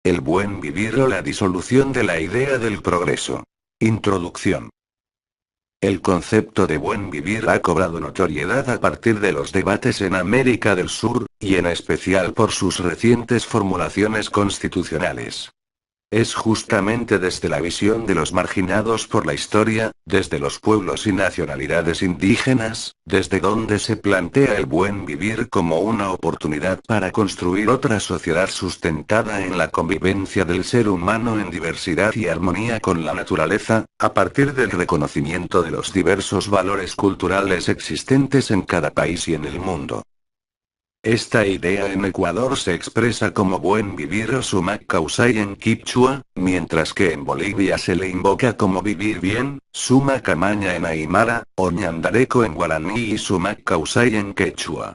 El buen vivir o la disolución de la idea del progreso. Introducción. El concepto de buen vivir ha cobrado notoriedad a partir de los debates en América del Sur, y en especial por sus recientes formulaciones constitucionales. Es justamente desde la visión de los marginados por la historia, desde los pueblos y nacionalidades indígenas, desde donde se plantea el buen vivir como una oportunidad para construir otra sociedad sustentada en la convivencia del ser humano en diversidad y armonía con la naturaleza, a partir del reconocimiento de los diversos valores culturales existentes en cada país y en el mundo. Esta idea en Ecuador se expresa como buen vivir o sumac causai en quichua, mientras que en Bolivia se le invoca como vivir bien, sumac amaña en aymara, o ñandareco en guaraní y sumac causai en quechua.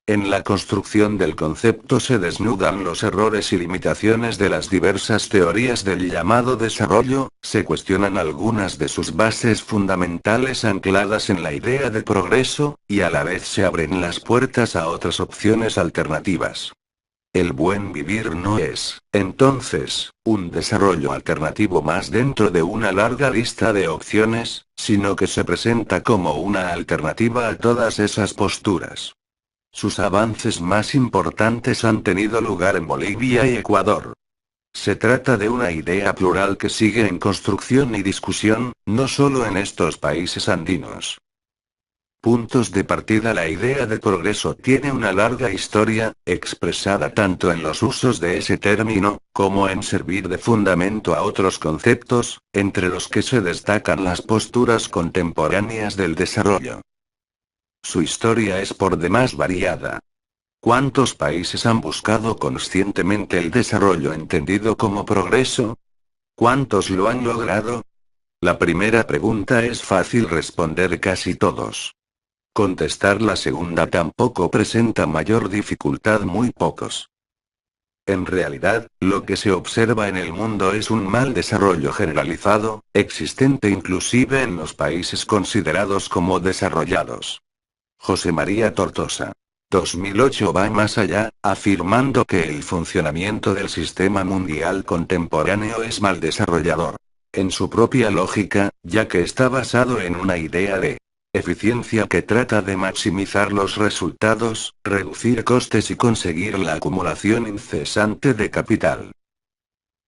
En la construcción del concepto se desnudan los errores y limitaciones de las diversas teorías del llamado desarrollo, se cuestionan algunas de sus bases fundamentales ancladas en la idea de progreso, y a la vez se abren las puertas a otras opciones alternativas. El buen vivir no es, entonces, un desarrollo alternativo más dentro de una larga lista de opciones, sino que se presenta como una alternativa a todas esas posturas. Sus avances más importantes han tenido lugar en Bolivia y Ecuador. Se trata de una idea plural que sigue en construcción y discusión, no solo en estos países andinos. Puntos de partida. La idea de progreso tiene una larga historia, expresada tanto en los usos de ese término, como en servir de fundamento a otros conceptos, entre los que se destacan las posturas contemporáneas del desarrollo. Su historia es por demás variada. ¿Cuántos países han buscado conscientemente el desarrollo entendido como progreso? ¿Cuántos lo han logrado? La primera pregunta es fácil responder: casi todos. Contestar la segunda tampoco presenta mayor dificultad: muy pocos. En realidad, lo que se observa en el mundo es un mal desarrollo generalizado, existente inclusive en los países considerados como desarrollados. José María Tortosa. 2008 va más allá, afirmando que el funcionamiento del sistema mundial contemporáneo es mal desarrollador. En su propia lógica, ya que está basado en una idea de eficiencia que trata de maximizar los resultados, reducir costes y conseguir la acumulación incesante de capital.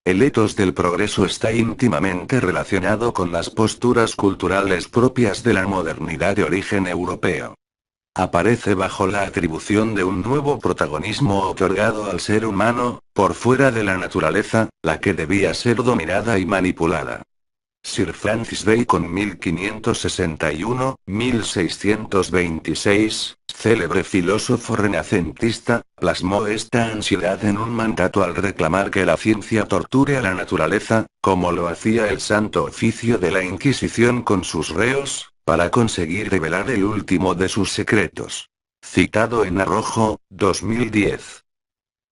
El etos del progreso está íntimamente relacionado con las posturas culturales propias de la modernidad de origen europeo. Aparece bajo la atribución de un nuevo protagonismo otorgado al ser humano, por fuera de la naturaleza, la que debía ser dominada y manipulada. Sir Francis Bacon 1561-1626, célebre filósofo renacentista, plasmó esta ansiedad en un mandato al reclamar que la ciencia torture a la naturaleza, como lo hacía el Santo Oficio de la Inquisición con sus reos, para conseguir revelar el último de sus secretos. Citado en Arrojo, 2010.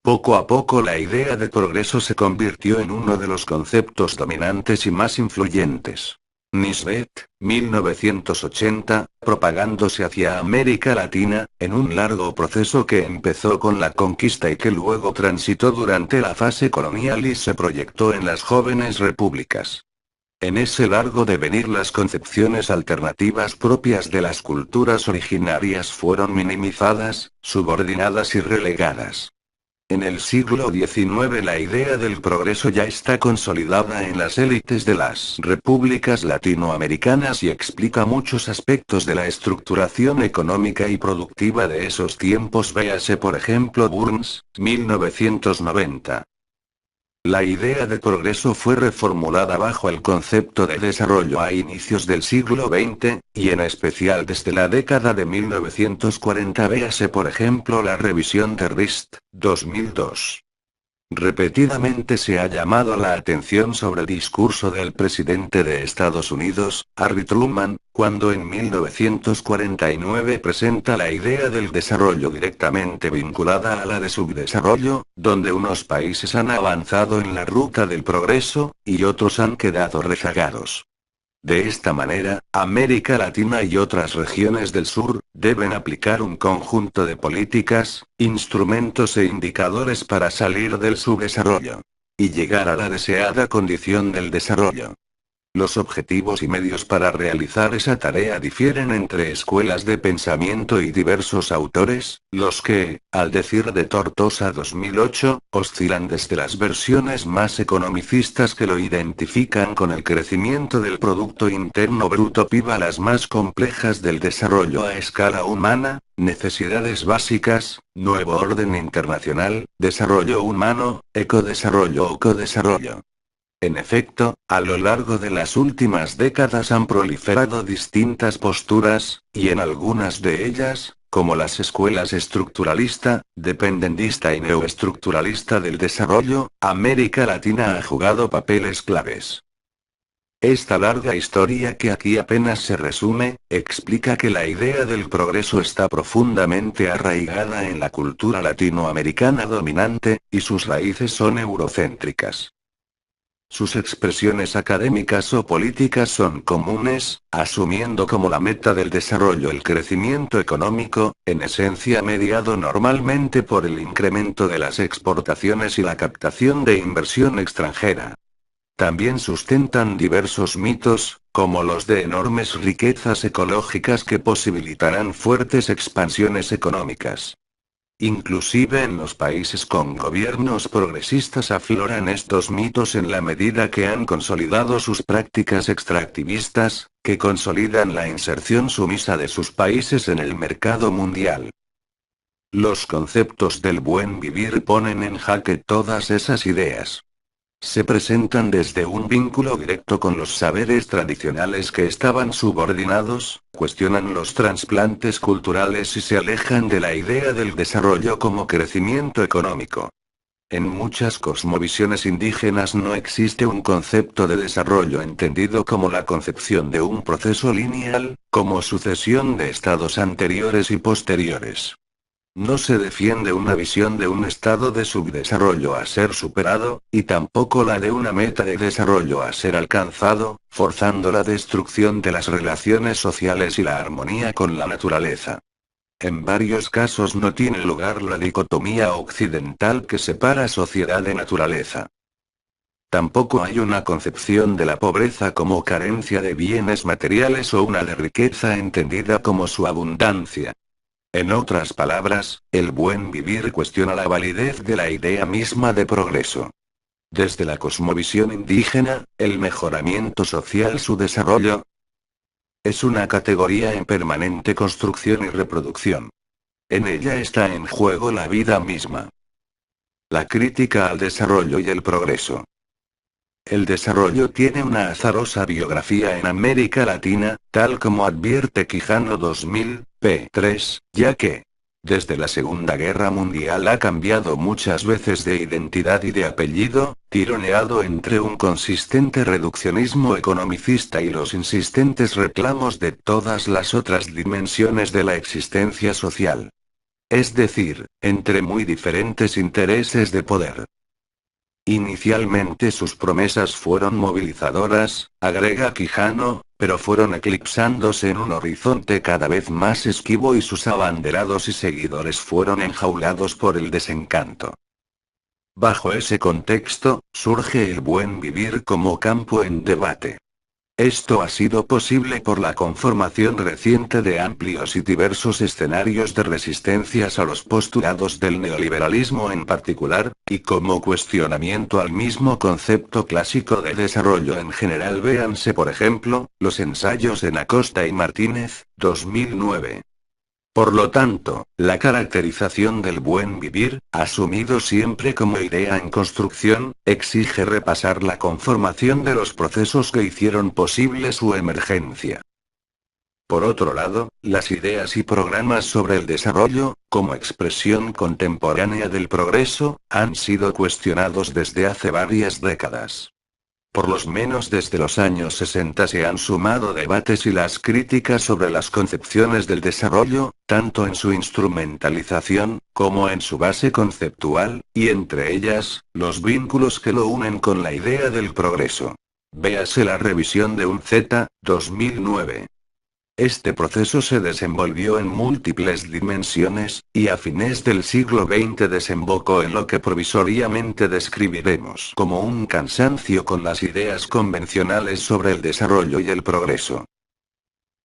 Poco a poco la idea de progreso se convirtió en uno de los conceptos dominantes y más influyentes. Nisbet, 1980, propagándose hacia América Latina, en un largo proceso que empezó con la conquista y que luego transitó durante la fase colonial y se proyectó en las jóvenes repúblicas. En ese largo devenir las concepciones alternativas propias de las culturas originarias fueron minimizadas, subordinadas y relegadas. En el siglo XIX la idea del progreso ya está consolidada en las élites de las repúblicas latinoamericanas y explica muchos aspectos de la estructuración económica y productiva de esos tiempos. Véase por ejemplo Burns, 1990. La idea de progreso fue reformulada bajo el concepto de desarrollo a inicios del siglo XX, y en especial desde la década de 1940. Véase por ejemplo la revisión de Rist, 2002. Repetidamente se ha llamado la atención sobre el discurso del presidente de Estados Unidos, Harry Truman, cuando en 1949 presenta la idea del desarrollo directamente vinculada a la de subdesarrollo, donde unos países han avanzado en la ruta del progreso, y otros han quedado rezagados. De esta manera, América Latina y otras regiones del sur, deben aplicar un conjunto de políticas, instrumentos e indicadores para salir del subdesarrollo. y llegar a la deseada condición del desarrollo. Los objetivos y medios para realizar esa tarea difieren entre escuelas de pensamiento y diversos autores, los que, al decir de Tortosa 2008, oscilan desde las versiones más economicistas que lo identifican con el crecimiento del Producto Interno Bruto PIB a las más complejas del desarrollo a escala humana, necesidades básicas, nuevo orden internacional, desarrollo humano, ecodesarrollo o codesarrollo. En efecto, a lo largo de las últimas décadas han proliferado distintas posturas, y en algunas de ellas, como las escuelas estructuralista, dependentista y neoestructuralista del desarrollo, América Latina ha jugado papeles claves. Esta larga historia que aquí apenas se resume, explica que la idea del progreso está profundamente arraigada en la cultura latinoamericana dominante, y sus raíces son eurocéntricas. Sus expresiones académicas o políticas son comunes, asumiendo como la meta del desarrollo el crecimiento económico, en esencia mediado normalmente por el incremento de las exportaciones y la captación de inversión extranjera. También sustentan diversos mitos, como los de enormes riquezas ecológicas que posibilitarán fuertes expansiones económicas. Inclusive en los países con gobiernos progresistas afloran estos mitos en la medida que han consolidado sus prácticas extractivistas, que consolidan la inserción sumisa de sus países en el mercado mundial. Los conceptos del buen vivir ponen en jaque todas esas ideas. Se presentan desde un vínculo directo con los saberes tradicionales que estaban subordinados, cuestionan los trasplantes culturales y se alejan de la idea del desarrollo como crecimiento económico. En muchas cosmovisiones indígenas no existe un concepto de desarrollo entendido como la concepción de un proceso lineal, como sucesión de estados anteriores y posteriores. No se defiende una visión de un estado de subdesarrollo a ser superado, y tampoco la de una meta de desarrollo a ser alcanzado, forzando la destrucción de las relaciones sociales y la armonía con la naturaleza. En varios casos no tiene lugar la dicotomía occidental que separa sociedad de naturaleza. Tampoco hay una concepción de la pobreza como carencia de bienes materiales o una de riqueza entendida como su abundancia. En otras palabras, el buen vivir cuestiona la validez de la idea misma de progreso. Desde la cosmovisión indígena, el mejoramiento social, su desarrollo, es una categoría en permanente construcción y reproducción. En ella está en juego la vida misma. La crítica al desarrollo y el progreso. El desarrollo tiene una azarosa biografía en América Latina, tal como advierte Quijano 2000, p. 3, ya que, desde la Segunda Guerra Mundial ha cambiado muchas veces de identidad y de apellido, tironeado entre un consistente reduccionismo economicista y los insistentes reclamos de todas las otras dimensiones de la existencia social. Es decir, entre muy diferentes intereses de poder. Inicialmente sus promesas fueron movilizadoras, agrega Quijano, pero fueron eclipsándose en un horizonte cada vez más esquivo y sus abanderados y seguidores fueron enjaulados por el desencanto. Bajo ese contexto, surge el buen vivir como campo en debate. Esto ha sido posible por la conformación reciente de amplios y diversos escenarios de resistencias a los postulados del neoliberalismo en particular, y como cuestionamiento al mismo concepto clásico de desarrollo en general. Véanse por ejemplo, los ensayos de Acosta y Martínez, 2009. Por lo tanto, la caracterización del buen vivir, asumido siempre como idea en construcción, exige repasar la conformación de los procesos que hicieron posible su emergencia. Por otro lado, las ideas y programas sobre el desarrollo, como expresión contemporánea del progreso, han sido cuestionados desde hace varias décadas. Por lo menos desde los años 60 se han sumado debates y las críticas sobre las concepciones del desarrollo, tanto en su instrumentalización, como en su base conceptual, y entre ellas, los vínculos que lo unen con la idea del progreso. Véase la revisión de un Z, 2009. Este proceso se desenvolvió en múltiples dimensiones, y a fines del siglo XX desembocó en lo que provisoriamente describiremos como un cansancio con las ideas convencionales sobre el desarrollo y el progreso.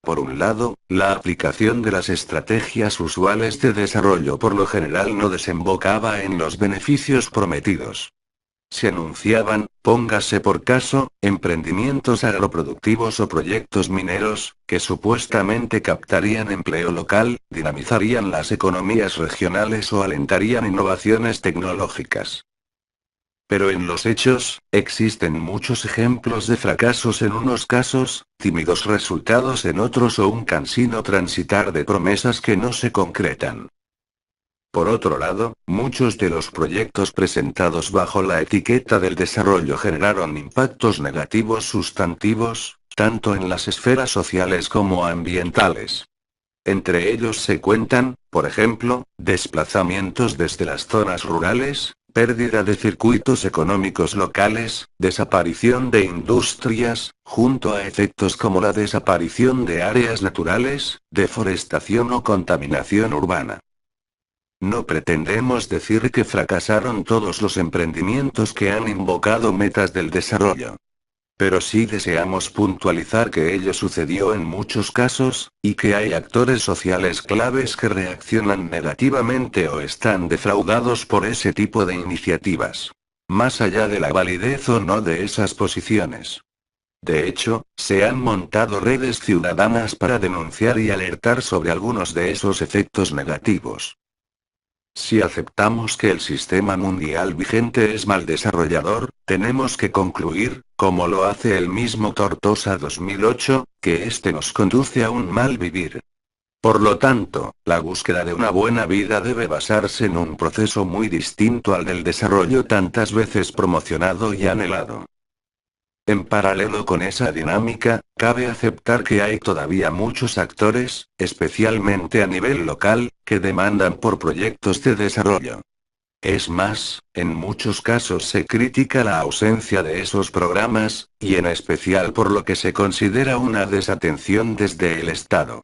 Por un lado, la aplicación de las estrategias usuales de desarrollo por lo general no desembocaba en los beneficios prometidos. Se anunciaban, póngase por caso, emprendimientos agroproductivos o proyectos mineros, que supuestamente captarían empleo local, dinamizarían las economías regionales o alentarían innovaciones tecnológicas. Pero en los hechos, existen muchos ejemplos de fracasos en unos casos, tímidos resultados en otros o un cansino transitar de promesas que no se concretan. Por otro lado, muchos de los proyectos presentados bajo la etiqueta del desarrollo generaron impactos negativos sustantivos, tanto en las esferas sociales como ambientales. Entre ellos se cuentan, por ejemplo, desplazamientos desde las zonas rurales, pérdida de circuitos económicos locales, desaparición de industrias, junto a efectos como la desaparición de áreas naturales, deforestación o contaminación urbana. No pretendemos decir que fracasaron todos los emprendimientos que han invocado metas del desarrollo. Pero sí deseamos puntualizar que ello sucedió en muchos casos, y que hay actores sociales claves que reaccionan negativamente o están defraudados por ese tipo de iniciativas. Más allá de la validez o no de esas posiciones. De hecho, se han montado redes ciudadanas para denunciar y alertar sobre algunos de esos efectos negativos. Si aceptamos que el sistema mundial vigente es mal desarrollador, tenemos que concluir, como lo hace el mismo Tortosa 2008, que este nos conduce a un mal vivir. Por lo tanto, la búsqueda de una buena vida debe basarse en un proceso muy distinto al del desarrollo tantas veces promocionado y anhelado. En paralelo con esa dinámica, cabe aceptar que hay todavía muchos actores, especialmente a nivel local, que demandan por proyectos de desarrollo. Es más, en muchos casos se critica la ausencia de esos programas, y en especial por lo que se considera una desatención desde el Estado.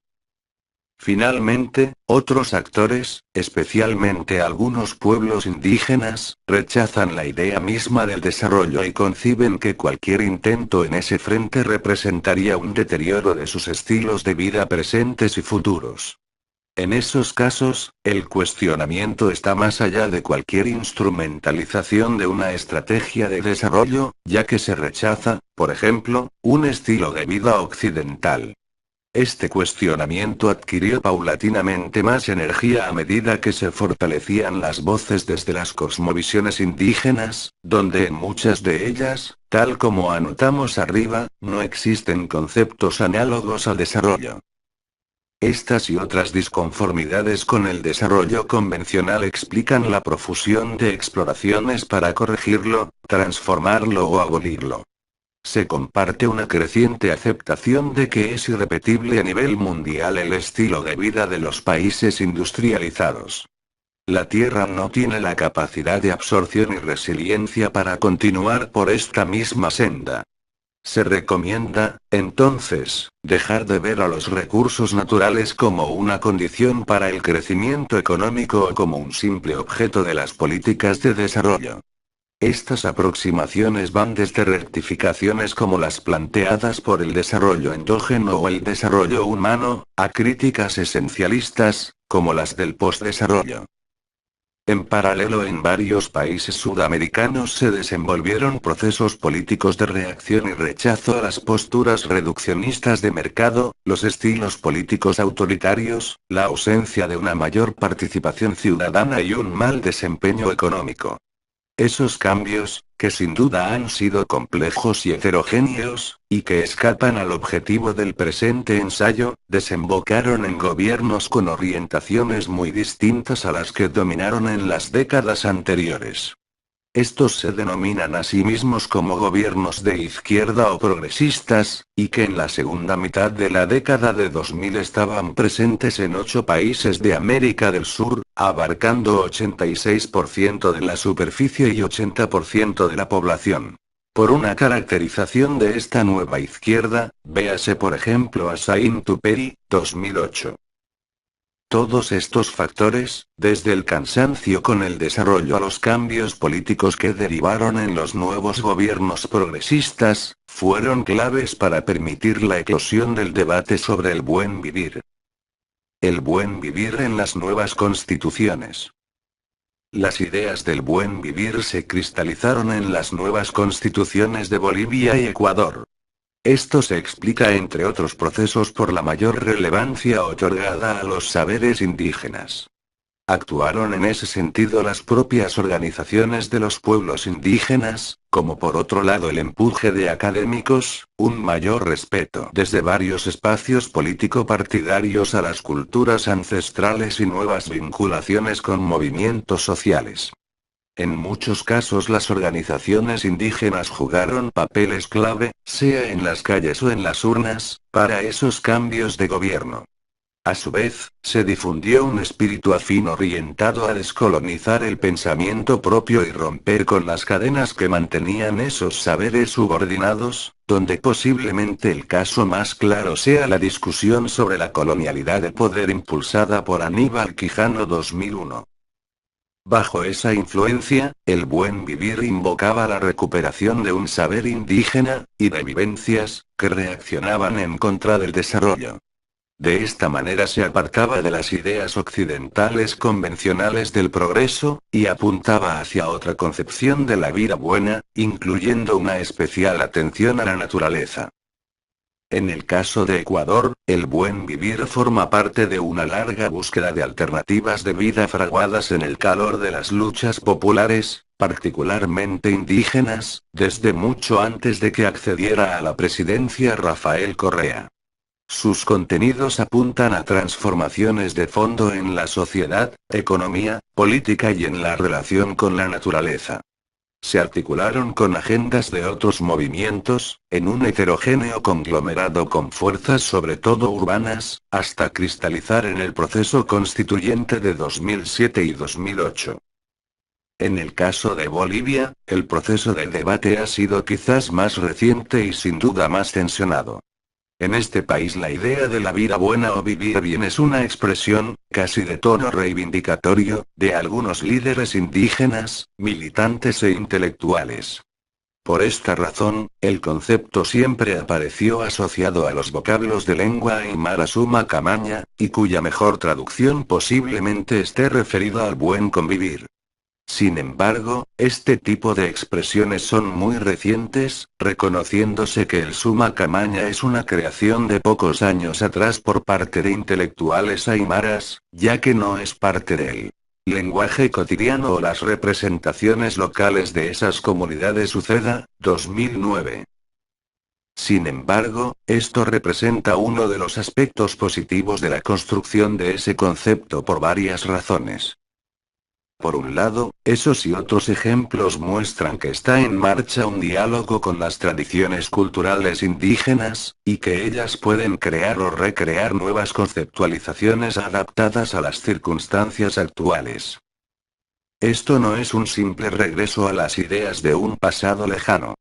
Finalmente, otros actores, especialmente algunos pueblos indígenas, rechazan la idea misma del desarrollo y conciben que cualquier intento en ese frente representaría un deterioro de sus estilos de vida presentes y futuros. En esos casos, el cuestionamiento está más allá de cualquier instrumentalización de una estrategia de desarrollo, ya que se rechaza, por ejemplo, un estilo de vida occidental. Este cuestionamiento adquirió paulatinamente más energía a medida que se fortalecían las voces desde las cosmovisiones indígenas, donde en muchas de ellas, tal como anotamos arriba, no existen conceptos análogos al desarrollo. Estas y otras disconformidades con el desarrollo convencional explican la profusión de exploraciones para corregirlo, transformarlo o abolirlo. Se comparte una creciente aceptación de que es irrepetible a nivel mundial el estilo de vida de los países industrializados. La Tierra no tiene la capacidad de absorción y resiliencia para continuar por esta misma senda. Se recomienda, entonces, dejar de ver a los recursos naturales como una condición para el crecimiento económico o como un simple objeto de las políticas de desarrollo. Estas aproximaciones van desde rectificaciones como las planteadas por el desarrollo endógeno o el desarrollo humano, a críticas esencialistas, como las del postdesarrollo. En paralelo en varios países sudamericanos se desenvolvieron procesos políticos de reacción y rechazo a las posturas reduccionistas de mercado, los estilos políticos autoritarios, la ausencia de una mayor participación ciudadana y un mal desempeño económico. Esos cambios, que sin duda han sido complejos y heterogéneos, y que escapan al objetivo del presente ensayo, desembocaron en gobiernos con orientaciones muy distintas a las que dominaron en las décadas anteriores. Estos se denominan a sí mismos como gobiernos de izquierda o progresistas, y que en la segunda mitad de la década de 2000 estaban presentes en 8 países de América del Sur, abarcando 86% de la superficie y 80% de la población. Por una caracterización de esta nueva izquierda, véase por ejemplo a Saint-Exupéry, 2008. Todos estos factores, desde el cansancio con el desarrollo a los cambios políticos que derivaron en los nuevos gobiernos progresistas, fueron claves para permitir la eclosión del debate sobre el buen vivir. El buen vivir en las nuevas constituciones. Las ideas del buen vivir se cristalizaron en las nuevas constituciones de Bolivia y Ecuador. Esto se explica entre otros procesos por la mayor relevancia otorgada a los saberes indígenas. Actuaron en ese sentido las propias organizaciones de los pueblos indígenas, como por otro lado el empuje de académicos, un mayor respeto desde varios espacios político-partidarios a las culturas ancestrales y nuevas vinculaciones con movimientos sociales. En muchos casos las organizaciones indígenas jugaron papeles clave, sea en las calles o en las urnas, para esos cambios de gobierno. A su vez, se difundió un espíritu afín orientado a descolonizar el pensamiento propio y romper con las cadenas que mantenían esos saberes subordinados, donde posiblemente el caso más claro sea la discusión sobre la colonialidad de poder impulsada por Aníbal Quijano 2001. Bajo esa influencia, el buen vivir invocaba la recuperación de un saber indígena, y de vivencias, que reaccionaban en contra del desarrollo. De esta manera se apartaba de las ideas occidentales convencionales del progreso, y apuntaba hacia otra concepción de la vida buena, incluyendo una especial atención a la naturaleza. En el caso de Ecuador, el buen vivir forma parte de una larga búsqueda de alternativas de vida fraguadas en el calor de las luchas populares, particularmente indígenas, desde mucho antes de que accediera a la presidencia Rafael Correa. Sus contenidos apuntan a transformaciones de fondo en la sociedad, economía, política y en la relación con la naturaleza. Se articularon con agendas de otros movimientos, en un heterogéneo conglomerado con fuerzas sobre todo urbanas, hasta cristalizar en el proceso constituyente de 2007 y 2008. En el caso de Bolivia, el proceso de debate ha sido quizás más reciente y sin duda más tensionado. En este país la idea de la vida buena o vivir bien es una expresión, casi de tono reivindicatorio, de algunos líderes indígenas, militantes e intelectuales. Por esta razón, el concepto siempre apareció asociado a los vocablos de lengua aymara suma camaña, y cuya mejor traducción posiblemente esté referida al buen convivir. Sin embargo, este tipo de expresiones son muy recientes, reconociéndose que el suma camaña es una creación de pocos años atrás por parte de intelectuales aymaras, ya que no es parte del lenguaje cotidiano o las representaciones locales de esas comunidades. Uceda, 2009. Sin embargo, esto representa uno de los aspectos positivos de la construcción de ese concepto por varias razones. Por un lado, esos y otros ejemplos muestran que está en marcha un diálogo con las tradiciones culturales indígenas, y que ellas pueden crear o recrear nuevas conceptualizaciones adaptadas a las circunstancias actuales. Esto no es un simple regreso a las ideas de un pasado lejano.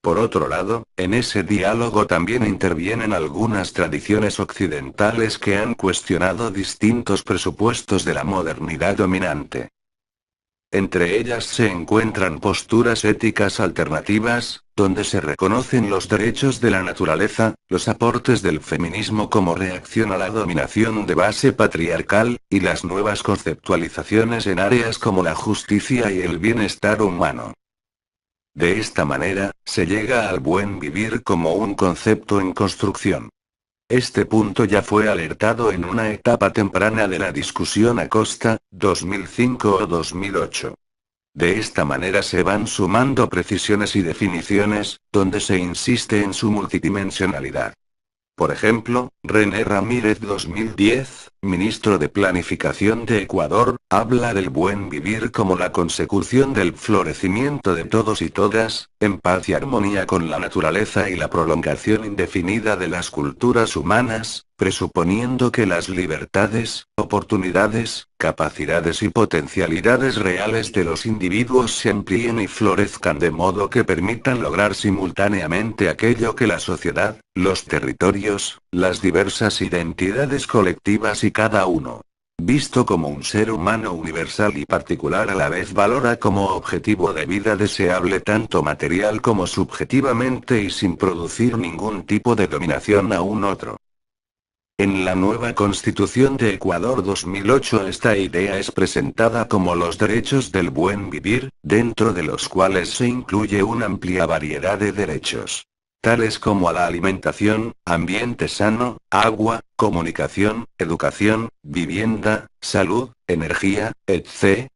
Por otro lado, en ese diálogo también intervienen algunas tradiciones occidentales que han cuestionado distintos presupuestos de la modernidad dominante. Entre ellas se encuentran posturas éticas alternativas, donde se reconocen los derechos de la naturaleza, los aportes del feminismo como reacción a la dominación de base patriarcal, y las nuevas conceptualizaciones en áreas como la justicia y el bienestar humano. De esta manera, se llega al buen vivir como un concepto en construcción. Este punto ya fue alertado en una etapa temprana de la discusión Acosta, 2005 o 2008. De esta manera se van sumando precisiones y definiciones, donde se insiste en su multidimensionalidad. Por ejemplo, René Ramírez 2010, ministro de Planificación de Ecuador, habla del buen vivir como la consecución del florecimiento de todos y todas, en paz y armonía con la naturaleza y la prolongación indefinida de las culturas humanas, presuponiendo que las libertades, oportunidades, capacidades y potencialidades reales de los individuos se amplíen y florezcan de modo que permitan lograr simultáneamente aquello que la sociedad, los territorios, las diversas identidades colectivas y cada uno, visto como un ser humano universal y particular a la vez, valora como objetivo de vida deseable tanto material como subjetivamente y sin producir ningún tipo de dominación a un otro. En la nueva Constitución de Ecuador 2008 esta idea es presentada como los derechos del buen vivir, dentro de los cuales se incluye una amplia variedad de derechos, tales como a la alimentación, ambiente sano, agua, comunicación, educación, vivienda, salud, energía, etc.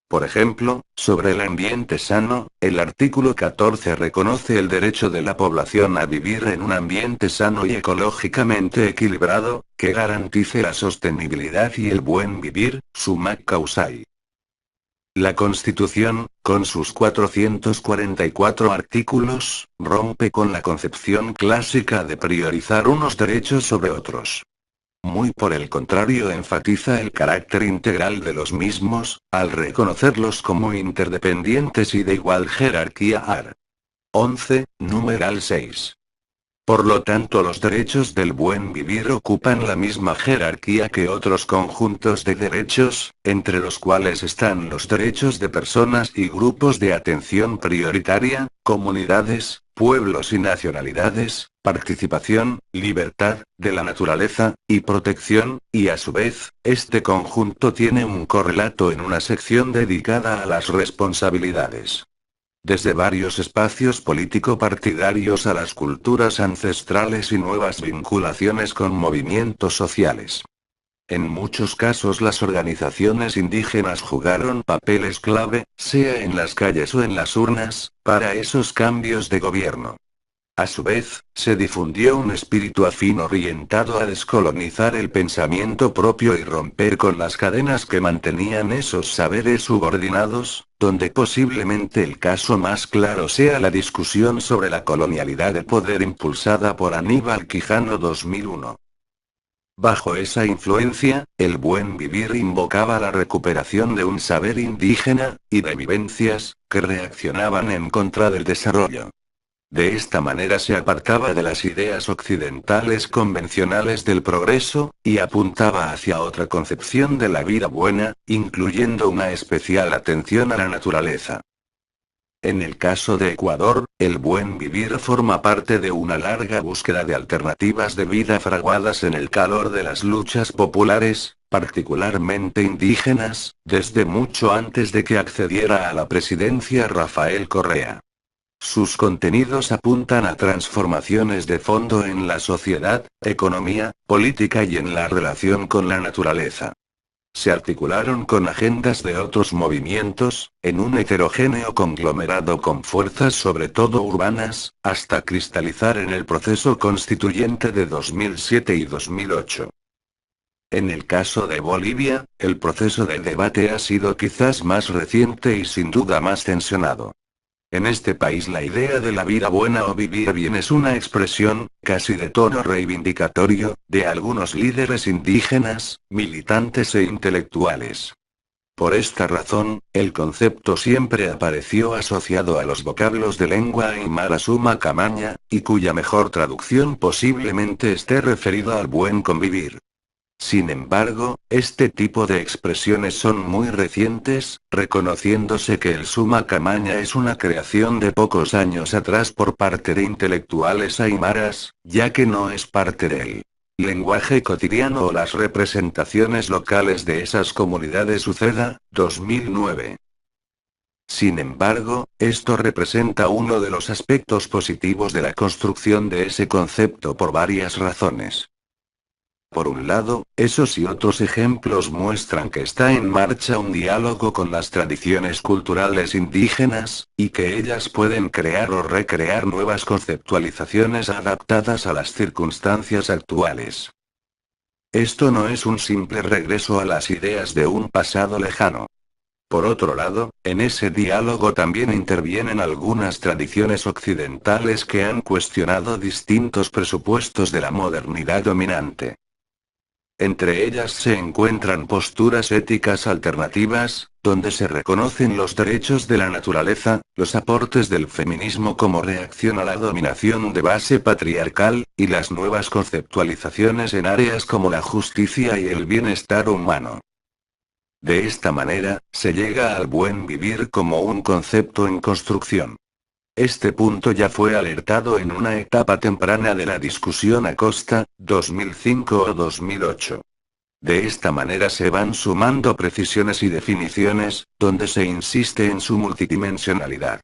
Por ejemplo, sobre el ambiente sano, el artículo 14 reconoce el derecho de la población a vivir en un ambiente sano y ecológicamente equilibrado, que garantice la sostenibilidad y el buen vivir, summa causai. La Constitución, con sus 444 artículos, rompe con la concepción clásica de priorizar unos derechos sobre otros. Muy por el contrario, enfatiza el carácter integral de los mismos, al reconocerlos como interdependientes y de igual jerarquía. Art. 11, numeral 6. Por lo tanto, los derechos del buen vivir ocupan la misma jerarquía que otros conjuntos de derechos, entre los cuales están los derechos de personas y grupos de atención prioritaria, comunidades, pueblos y nacionalidades, participación, libertad, de la naturaleza, y protección, y a su vez, este conjunto tiene un correlato en una sección dedicada a las responsabilidades. Desde varios espacios político-partidarios a las culturas ancestrales y nuevas vinculaciones con movimientos sociales. En muchos casos las organizaciones indígenas jugaron papeles clave, sea en las calles o en las urnas, para esos cambios de gobierno. A su vez, se difundió un espíritu afín orientado a descolonizar el pensamiento propio y romper con las cadenas que mantenían esos saberes subordinados, donde posiblemente el caso más claro sea la discusión sobre la colonialidad de poder impulsada por Aníbal Quijano 2001. Bajo esa influencia, el buen vivir invocaba la recuperación de un saber indígena, y de vivencias, que reaccionaban en contra del desarrollo. De esta manera se apartaba de las ideas occidentales convencionales del progreso, y apuntaba hacia otra concepción de la vida buena, incluyendo una especial atención a la naturaleza. En el caso de Ecuador, el buen vivir forma parte de una larga búsqueda de alternativas de vida fraguadas en el calor de las luchas populares, particularmente indígenas, desde mucho antes de que accediera a la presidencia Rafael Correa. Sus contenidos apuntan a transformaciones de fondo en la sociedad, economía, política y en la relación con la naturaleza. Se articularon con agendas de otros movimientos, en un heterogéneo conglomerado con fuerzas sobre todo urbanas, hasta cristalizar en el proceso constituyente de 2007 y 2008. En el caso de Bolivia, el proceso de debate ha sido quizás más reciente y sin duda más tensionado. En este país la idea de la vida buena o vivir bien es una expresión, casi de tono reivindicatorio, de algunos líderes indígenas, militantes e intelectuales. Por esta razón, el concepto siempre apareció asociado a los vocablos de lengua aymara summa camaña, y cuya mejor traducción posiblemente esté referida al buen convivir. Sin embargo, este tipo de expresiones son muy recientes, reconociéndose que el summa camaña es una creación de pocos años atrás por parte de intelectuales aymaras, ya que no es parte del lenguaje cotidiano o las representaciones locales de esas comunidades. Uceda, 2009. Sin embargo, esto representa uno de los aspectos positivos de la construcción de ese concepto por varias razones. Por un lado, esos y otros ejemplos muestran que está en marcha un diálogo con las tradiciones culturales indígenas, y que ellas pueden crear o recrear nuevas conceptualizaciones adaptadas a las circunstancias actuales. Esto no es un simple regreso a las ideas de un pasado lejano. Por otro lado, en ese diálogo también intervienen algunas tradiciones occidentales que han cuestionado distintos presupuestos de la modernidad dominante. Entre ellas se encuentran posturas éticas alternativas, donde se reconocen los derechos de la naturaleza, los aportes del feminismo como reacción a la dominación de base patriarcal, y las nuevas conceptualizaciones en áreas como la justicia y el bienestar humano. De esta manera, se llega al buen vivir como un concepto en construcción. Este punto ya fue alertado en una etapa temprana de la discusión Acosta, 2005 o 2008. De esta manera se van sumando precisiones y definiciones, donde se insiste en su multidimensionalidad.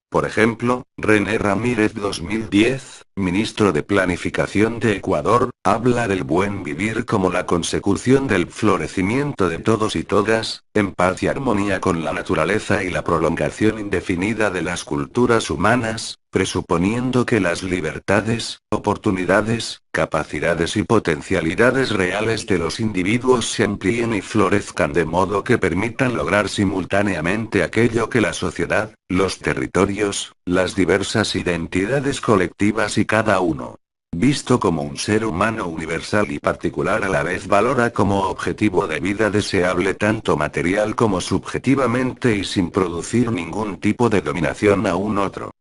Por ejemplo, René Ramírez 2010, ministro de Planificación de Ecuador, habla del buen vivir como la consecución del florecimiento de todos y todas, en paz y armonía con la naturaleza y la prolongación indefinida de las culturas humanas, presuponiendo que las libertades, oportunidades, capacidades y potencialidades reales de los individuos se amplíen y florezcan de modo que permitan lograr simultáneamente aquello que la sociedad, los territorios, las diversas identidades colectivas y cada uno, visto como un ser humano universal y particular a la vez, valora como objetivo de vida deseable tanto material como subjetivamente y sin producir ningún tipo de dominación a un otro.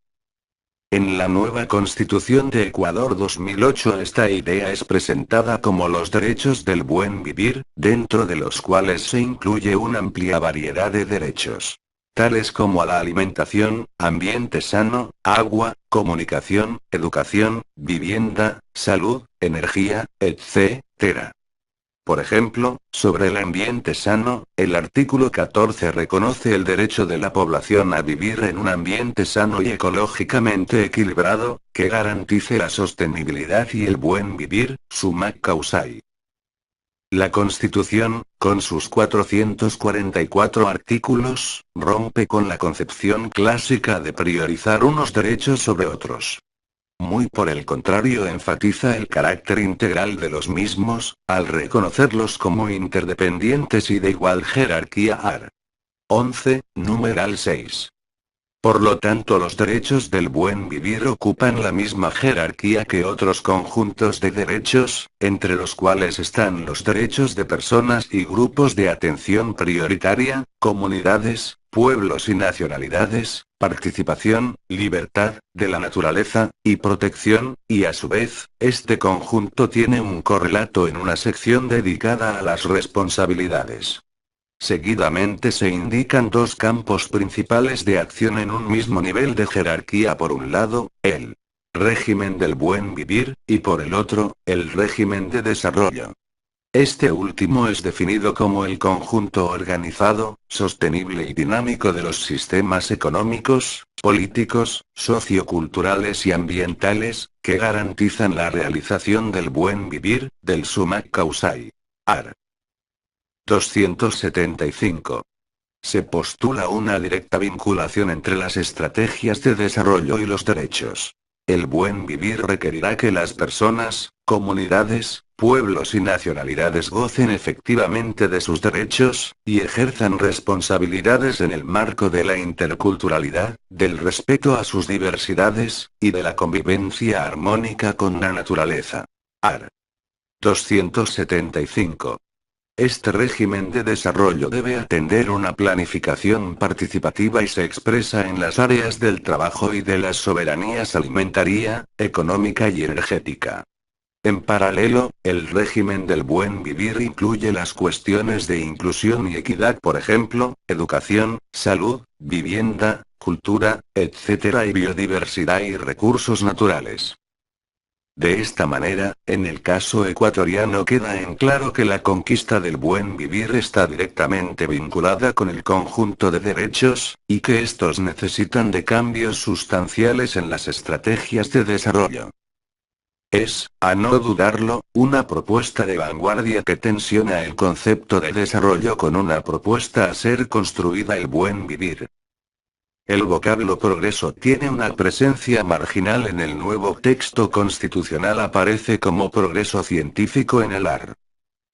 En la nueva Constitución de Ecuador 2008 esta idea es presentada como los derechos del buen vivir, dentro de los cuales se incluye una amplia variedad de derechos, tales como a la alimentación, ambiente sano, agua, comunicación, educación, vivienda, salud, energía, etc. Por ejemplo, sobre el ambiente sano, el artículo 14 reconoce el derecho de la población a vivir en un ambiente sano y ecológicamente equilibrado, que garantice la sostenibilidad y el buen vivir, summa causai. La Constitución, con sus 444 artículos, rompe con la concepción clásica de priorizar unos derechos sobre otros. Muy por el contrario, enfatiza el carácter integral de los mismos, al reconocerlos como interdependientes y de igual jerarquía. Art. 11, numeral 6. Por lo tanto, los derechos del buen vivir ocupan la misma jerarquía que otros conjuntos de derechos, entre los cuales están los derechos de personas y grupos de atención prioritaria, comunidades, pueblos y nacionalidades, participación, libertad, de la naturaleza, y protección, y a su vez, este conjunto tiene un correlato en una sección dedicada a las responsabilidades. Seguidamente se indican dos campos principales de acción en un mismo nivel de jerarquía: por un lado, el régimen del buen vivir, y por el otro, el régimen de desarrollo. Este último es definido como el conjunto organizado, sostenible y dinámico de los sistemas económicos, políticos, socioculturales y ambientales, que garantizan la realización del buen vivir, del summa causai. Art. 275. Se postula una directa vinculación entre las estrategias de desarrollo y los derechos. El buen vivir requerirá que las personas, comunidades, pueblos y nacionalidades gocen efectivamente de sus derechos, y ejerzan responsabilidades en el marco de la interculturalidad, del respeto a sus diversidades, y de la convivencia armónica con la naturaleza. Art. 275. Este régimen de desarrollo debe atender una planificación participativa y se expresa en las áreas del trabajo y de las soberanías alimentaria, económica y energética. En paralelo, el régimen del buen vivir incluye las cuestiones de inclusión y equidad, por ejemplo, educación, salud, vivienda, cultura, etc. y biodiversidad y recursos naturales. De esta manera, en el caso ecuatoriano queda en claro que la conquista del buen vivir está directamente vinculada con el conjunto de derechos, y que estos necesitan de cambios sustanciales en las estrategias de desarrollo. Es, a no dudarlo, una propuesta de vanguardia que tensiona el concepto de desarrollo con una propuesta a ser construida: el buen vivir. El vocablo progreso tiene una presencia marginal en el nuevo texto constitucional, aparece como progreso científico en el Art.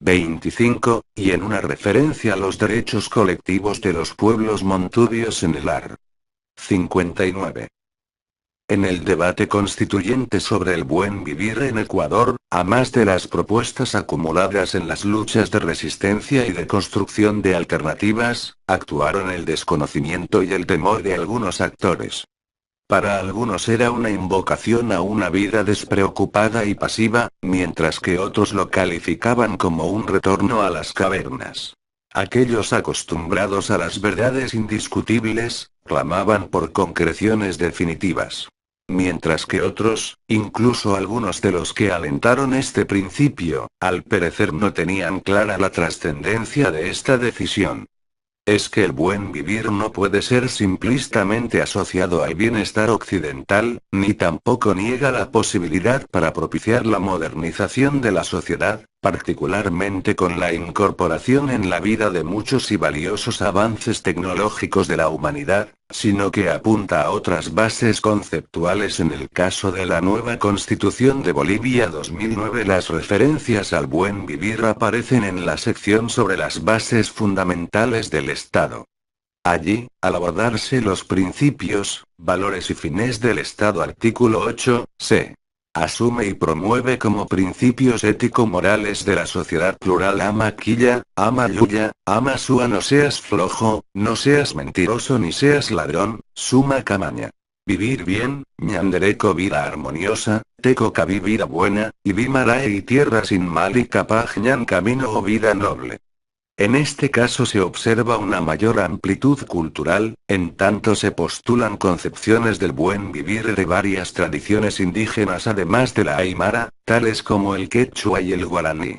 25, y en una referencia a los derechos colectivos de los pueblos montubios en el AR. 59. En el debate constituyente sobre el buen vivir en Ecuador, a más de las propuestas acumuladas en las luchas de resistencia y de construcción de alternativas, actuaron el desconocimiento y el temor de algunos actores. Para algunos era una invocación a una vida despreocupada y pasiva, mientras que otros lo calificaban como un retorno a las cavernas. Aquellos acostumbrados a las verdades indiscutibles, clamaban por concreciones definitivas. Mientras que otros, incluso algunos de los que alentaron este principio, al parecer no tenían clara la trascendencia de esta decisión. Es que el buen vivir no puede ser simplistamente asociado al bienestar occidental, ni tampoco niega la posibilidad para propiciar la modernización de la sociedad, particularmente con la incorporación en la vida de muchos y valiosos avances tecnológicos de la humanidad, sino que apunta a otras bases conceptuales. En el caso de la nueva Constitución de Bolivia 2009, las referencias al buen vivir aparecen en la sección sobre las bases fundamentales del Estado. Allí, al abordarse los principios, valores y fines del Estado, artículo 8, se asume y promueve como principios ético-morales de la sociedad plural: ama quilla, ama yuya, ama sua, no seas flojo, no seas mentiroso ni seas ladrón, suma camaña. Vivir bien, ñandereco vida armoniosa, teco vida buena, y vimarae y tierra sin mal y capaz ñan camino o vida noble. En este caso se observa una mayor amplitud cultural, en tanto se postulan concepciones del buen vivir de varias tradiciones indígenas además de la aymara, tales como el quechua y el guaraní.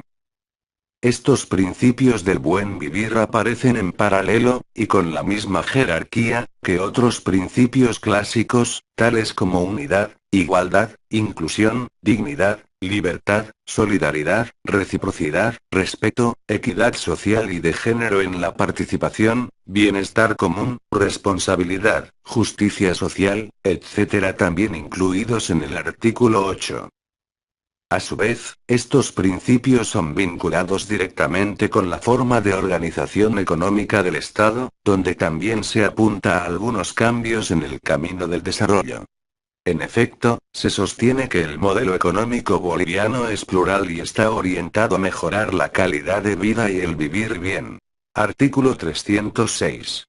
Estos principios del buen vivir aparecen en paralelo, y con la misma jerarquía, que otros principios clásicos, tales como unidad, igualdad, inclusión, dignidad, libertad, solidaridad, reciprocidad, respeto, equidad social y de género en la participación, bienestar común, responsabilidad, justicia social, etc., también incluidos en el artículo 8. A su vez, estos principios son vinculados directamente con la forma de organización económica del Estado, donde también se apunta a algunos cambios en el camino del desarrollo. En efecto, se sostiene que el modelo económico boliviano es plural y está orientado a mejorar la calidad de vida y el vivir bien. Artículo 306.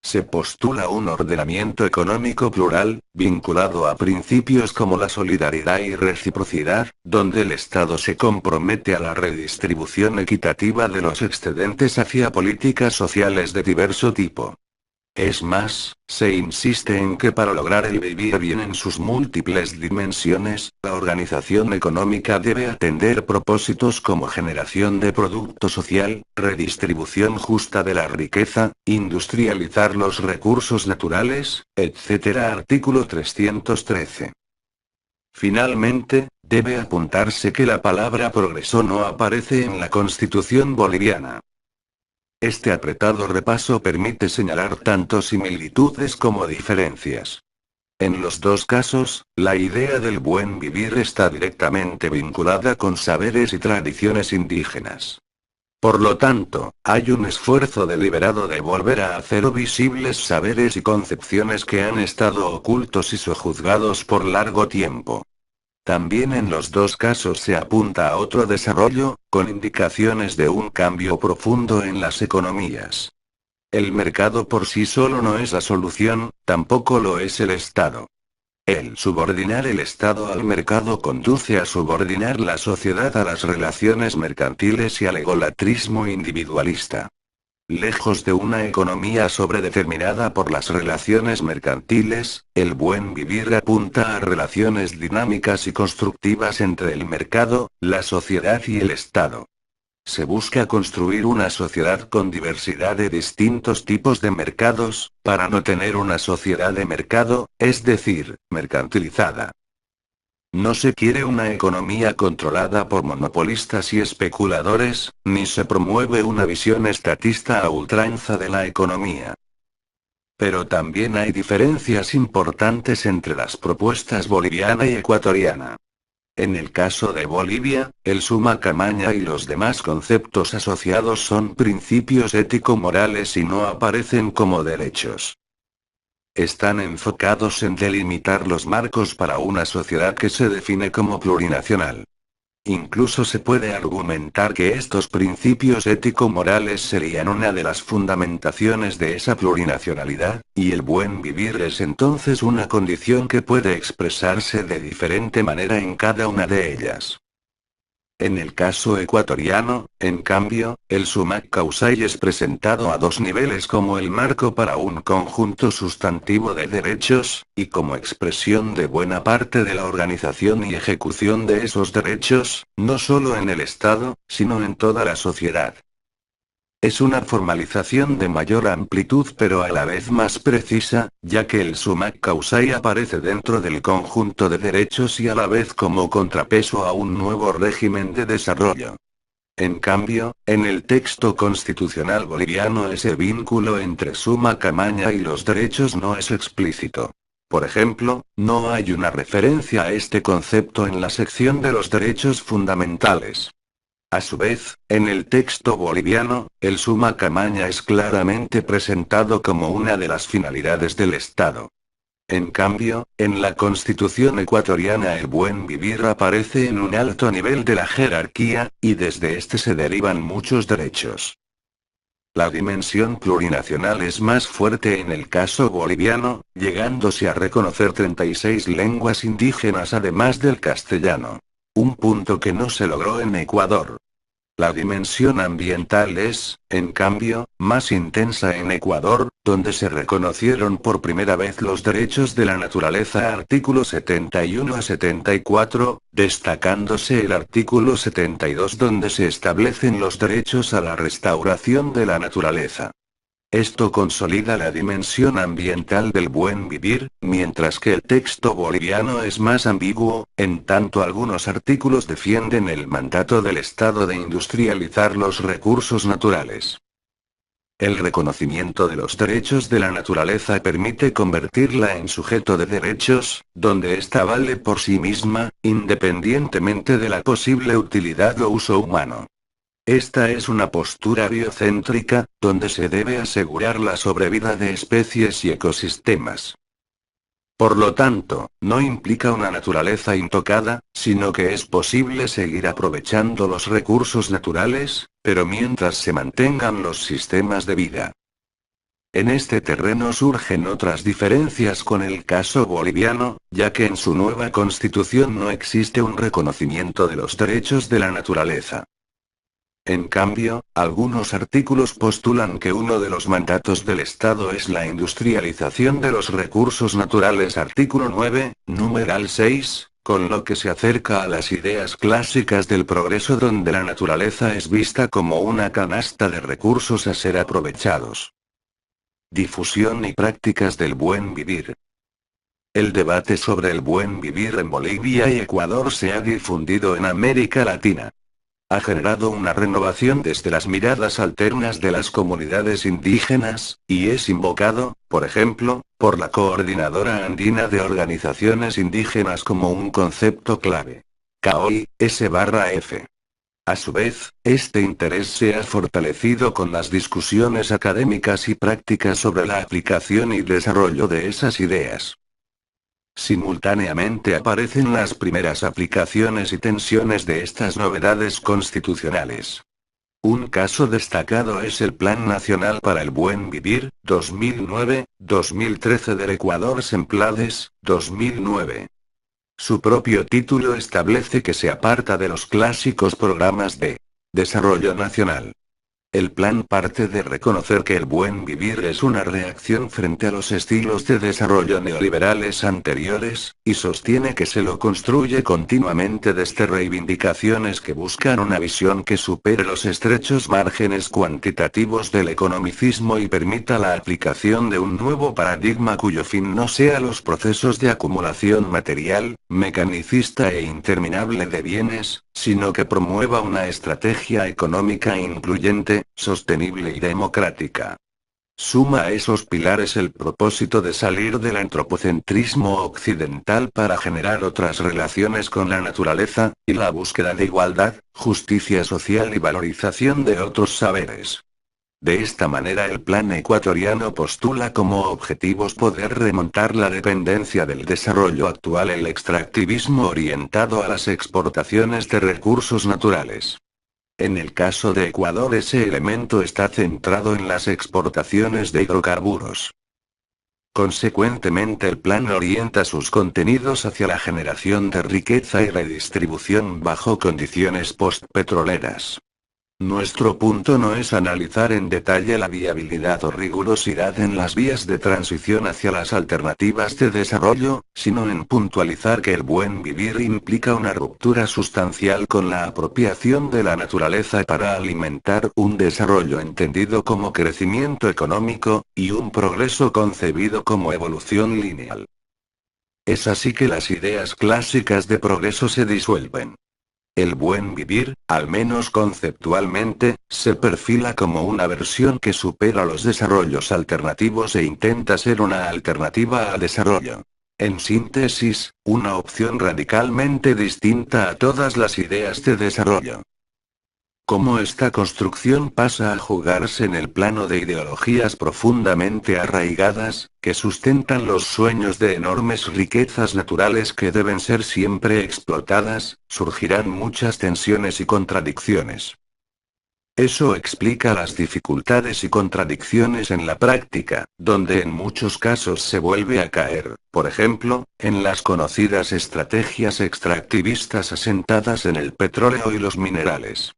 Se postula un ordenamiento económico plural, vinculado a principios como la solidaridad y reciprocidad, donde el Estado se compromete a la redistribución equitativa de los excedentes hacia políticas sociales de diverso tipo. Es más, se insiste en que para lograr el vivir bien en sus múltiples dimensiones, la organización económica debe atender propósitos como generación de producto social, redistribución justa de la riqueza, industrializar los recursos naturales, etc. Artículo 313. Finalmente, debe apuntarse que la palabra progreso no aparece en la Constitución boliviana. Este apretado repaso permite señalar tanto similitudes como diferencias. En los dos casos, la idea del buen vivir está directamente vinculada con saberes y tradiciones indígenas. Por lo tanto, hay un esfuerzo deliberado de volver a hacer visibles saberes y concepciones que han estado ocultos y sojuzgados por largo tiempo. También en los dos casos se apunta a otro desarrollo, con indicaciones de un cambio profundo en las economías. El mercado por sí solo no es la solución, tampoco lo es el Estado. El subordinar el Estado al mercado conduce a subordinar la sociedad a las relaciones mercantiles y al egolatrismo individualista. Lejos de una economía sobredeterminada por las relaciones mercantiles, el buen vivir apunta a relaciones dinámicas y constructivas entre el mercado, la sociedad y el Estado. Se busca construir una sociedad con diversidad de distintos tipos de mercados, para no tener una sociedad de mercado, es decir, mercantilizada. No se quiere una economía controlada por monopolistas y especuladores, ni se promueve una visión estatista a ultranza de la economía. Pero también hay diferencias importantes entre las propuestas boliviana y ecuatoriana. En el caso de Bolivia, el summa camaña y los demás conceptos asociados son principios ético-morales y no aparecen como derechos. Están enfocados en delimitar los marcos para una sociedad que se define como plurinacional. Incluso se puede argumentar que estos principios ético-morales serían una de las fundamentaciones de esa plurinacionalidad, y el buen vivir es entonces una condición que puede expresarse de diferente manera en cada una de ellas. En el caso ecuatoriano, en cambio, el summa causae es presentado a dos niveles como el marco para un conjunto sustantivo de derechos, y como expresión de buena parte de la organización y ejecución de esos derechos, no solo en el Estado, sino en toda la sociedad. Es una formalización de mayor amplitud pero a la vez más precisa, ya que el summa causae aparece dentro del conjunto de derechos y a la vez como contrapeso a un nuevo régimen de desarrollo. En cambio, en el texto constitucional boliviano ese vínculo entre summa camaña y los derechos no es explícito. Por ejemplo, no hay una referencia a este concepto en la sección de los derechos fundamentales. A su vez, en el texto boliviano, el summa camaña es claramente presentado como una de las finalidades del Estado. En cambio, en la Constitución ecuatoriana el buen vivir aparece en un alto nivel de la jerarquía, y desde este se derivan muchos derechos. La dimensión plurinacional es más fuerte en el caso boliviano, llegándose a reconocer 36 lenguas indígenas además del castellano. Un punto que no se logró en Ecuador. La dimensión ambiental es, en cambio, más intensa en Ecuador, donde se reconocieron por primera vez los derechos de la naturaleza artículos 71 a 74, destacándose el artículo 72 donde se establecen los derechos a la restauración de la naturaleza. Esto consolida la dimensión ambiental del buen vivir, mientras que el texto boliviano es más ambiguo, en tanto algunos artículos defienden el mandato del Estado de industrializar los recursos naturales. El reconocimiento de los derechos de la naturaleza permite convertirla en sujeto de derechos, donde ésta vale por sí misma, independientemente de la posible utilidad o uso humano. Esta es una postura biocéntrica, donde se debe asegurar la sobrevida de especies y ecosistemas. Por lo tanto, no implica una naturaleza intocada, sino que es posible seguir aprovechando los recursos naturales, pero mientras se mantengan los sistemas de vida. En este terreno surgen otras diferencias con el caso boliviano, ya que en su nueva constitución no existe un reconocimiento de los derechos de la naturaleza. En cambio, algunos artículos postulan que uno de los mandatos del Estado es la industrialización de los recursos naturales. Artículo 9, numeral 6, con lo que se acerca a las ideas clásicas del progreso donde la naturaleza es vista como una canasta de recursos a ser aprovechados. Difusión y prácticas del buen vivir. El debate sobre el buen vivir en Bolivia y Ecuador se ha difundido en América Latina. Ha generado una renovación desde las miradas alternas de las comunidades indígenas, y es invocado, por ejemplo, por la Coordinadora Andina de Organizaciones Indígenas como un concepto clave. CAOI, S/F. A su vez, este interés se ha fortalecido con las discusiones académicas y prácticas sobre la aplicación y desarrollo de esas ideas. Simultáneamente aparecen las primeras aplicaciones y tensiones de estas novedades constitucionales. Un caso destacado es el Plan Nacional para el Buen Vivir, 2009-2013 del Ecuador Semplades, 2009. Su propio título establece que se aparta de los clásicos programas de desarrollo nacional. El plan parte de reconocer que el buen vivir es una reacción frente a los estilos de desarrollo neoliberales anteriores, y sostiene que se lo construye continuamente desde reivindicaciones que buscan una visión que supere los estrechos márgenes cuantitativos del economicismo y permita la aplicación de un nuevo paradigma cuyo fin no sea los procesos de acumulación material, mecanicista e interminable de bienes, sino que promueva una estrategia económica incluyente, sostenible y democrática. Suma a esos pilares el propósito de salir del antropocentrismo occidental para generar otras relaciones con la naturaleza, y la búsqueda de igualdad, justicia social y valorización de otros saberes. De esta manera el plan ecuatoriano postula como objetivos poder remontar la dependencia del desarrollo actual, el extractivismo orientado a las exportaciones de recursos naturales. En el caso de Ecuador, ese elemento está centrado en las exportaciones de hidrocarburos. Consecuentemente, el plan orienta sus contenidos hacia la generación de riqueza y redistribución bajo condiciones postpetroleras. Nuestro punto no es analizar en detalle la viabilidad o rigurosidad en las vías de transición hacia las alternativas de desarrollo, sino en puntualizar que el buen vivir implica una ruptura sustancial con la apropiación de la naturaleza para alimentar un desarrollo entendido como crecimiento económico, y un progreso concebido como evolución lineal. Es así que las ideas clásicas de progreso se disuelven. El buen vivir, al menos conceptualmente, se perfila como una versión que supera los desarrollos alternativos e intenta ser una alternativa al desarrollo. En síntesis, una opción radicalmente distinta a todas las ideas de desarrollo. Cómo esta construcción pasa a jugarse en el plano de ideologías profundamente arraigadas, que sustentan los sueños de enormes riquezas naturales que deben ser siempre explotadas, surgirán muchas tensiones y contradicciones. Eso explica las dificultades y contradicciones en la práctica, donde en muchos casos se vuelve a caer, por ejemplo, en las conocidas estrategias extractivistas asentadas en el petróleo y los minerales.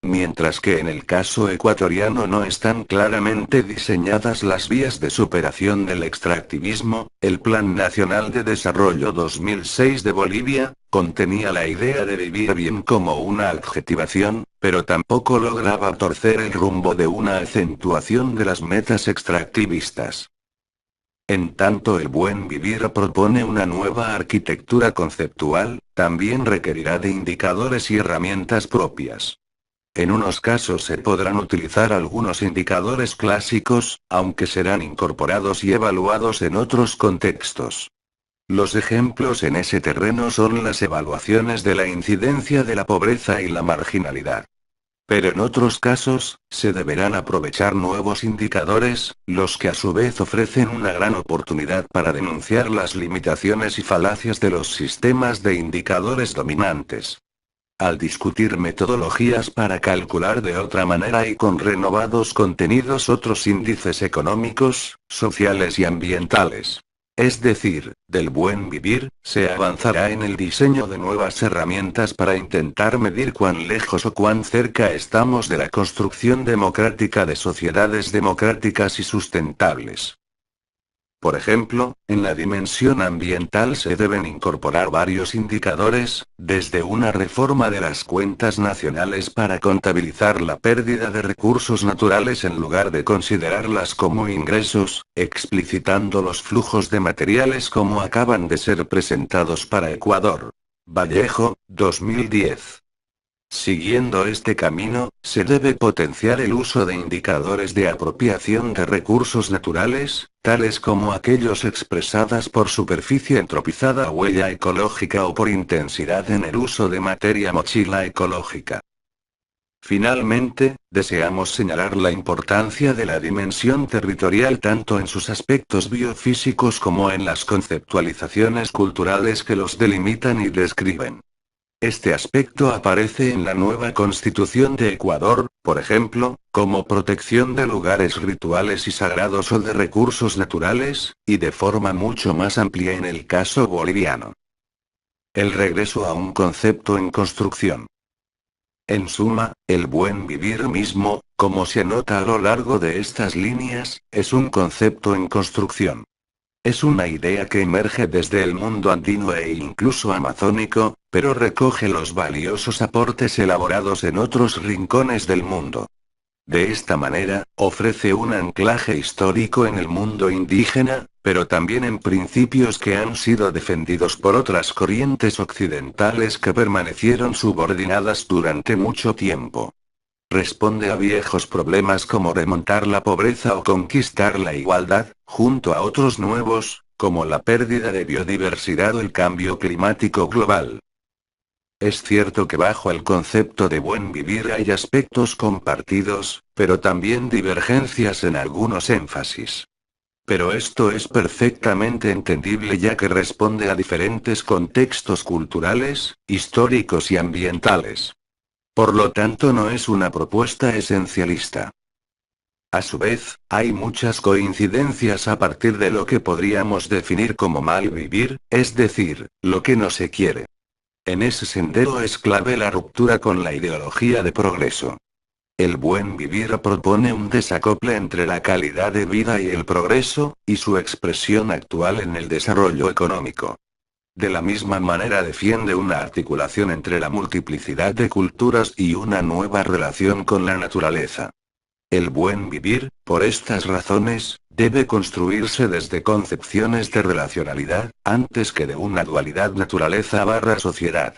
Mientras que en el caso ecuatoriano no están claramente diseñadas las vías de superación del extractivismo, el Plan Nacional de Desarrollo 2006 de Bolivia, contenía la idea de vivir bien como una adjetivación, pero tampoco lograba torcer el rumbo de una acentuación de las metas extractivistas. En tanto el buen vivir propone una nueva arquitectura conceptual, también requerirá de indicadores y herramientas propias. En unos casos se podrán utilizar algunos indicadores clásicos, aunque serán incorporados y evaluados en otros contextos. Los ejemplos en ese terreno son las evaluaciones de la incidencia de la pobreza y la marginalidad. Pero en otros casos, se deberán aprovechar nuevos indicadores, los que a su vez ofrecen una gran oportunidad para denunciar las limitaciones y falacias de los sistemas de indicadores dominantes. Al discutir metodologías para calcular de otra manera y con renovados contenidos otros índices económicos, sociales y ambientales. Es decir, del buen vivir, se avanzará en el diseño de nuevas herramientas para intentar medir cuán lejos o cuán cerca estamos de la construcción democrática de sociedades democráticas y sustentables. Por ejemplo, en la dimensión ambiental se deben incorporar varios indicadores, desde una reforma de las cuentas nacionales para contabilizar la pérdida de recursos naturales en lugar de considerarlas como ingresos, explicitando los flujos de materiales como acaban de ser presentados para Ecuador. Vallejo, 2010. Siguiendo este camino, se debe potenciar el uso de indicadores de apropiación de recursos naturales, tales como aquellos expresadas por superficie entropizada o huella ecológica o por intensidad en el uso de materia mochila ecológica. Finalmente, deseamos señalar la importancia de la dimensión territorial tanto en sus aspectos biofísicos como en las conceptualizaciones culturales que los delimitan y describen. Este aspecto aparece en la nueva Constitución de Ecuador, por ejemplo, como protección de lugares rituales y sagrados o de recursos naturales, y de forma mucho más amplia en el caso boliviano. El regreso a un concepto en construcción. En suma, el buen vivir mismo, como se nota a lo largo de estas líneas, es un concepto en construcción. Es una idea que emerge desde el mundo andino e incluso amazónico, pero recoge los valiosos aportes elaborados en otros rincones del mundo. De esta manera, ofrece un anclaje histórico en el mundo indígena, pero también en principios que han sido defendidos por otras corrientes occidentales que permanecieron subordinadas durante mucho tiempo. Responde a viejos problemas como remontar la pobreza o conquistar la igualdad, junto a otros nuevos, como la pérdida de biodiversidad o el cambio climático global. Es cierto que bajo el concepto de buen vivir hay aspectos compartidos, pero también divergencias en algunos énfasis. Pero esto es perfectamente entendible ya que responde a diferentes contextos culturales, históricos y ambientales. Por lo tanto, no es una propuesta esencialista. A su vez, hay muchas coincidencias a partir de lo que podríamos definir como mal vivir, es decir, lo que no se quiere. En ese sendero es clave la ruptura con la ideología de progreso. El buen vivir propone un desacople entre la calidad de vida y el progreso, y su expresión actual en el desarrollo económico. De la misma manera defiende una articulación entre la multiplicidad de culturas y una nueva relación con la naturaleza. El buen vivir, por estas razones, debe construirse desde concepciones de relacionalidad, antes que de una dualidad naturaleza/sociedad.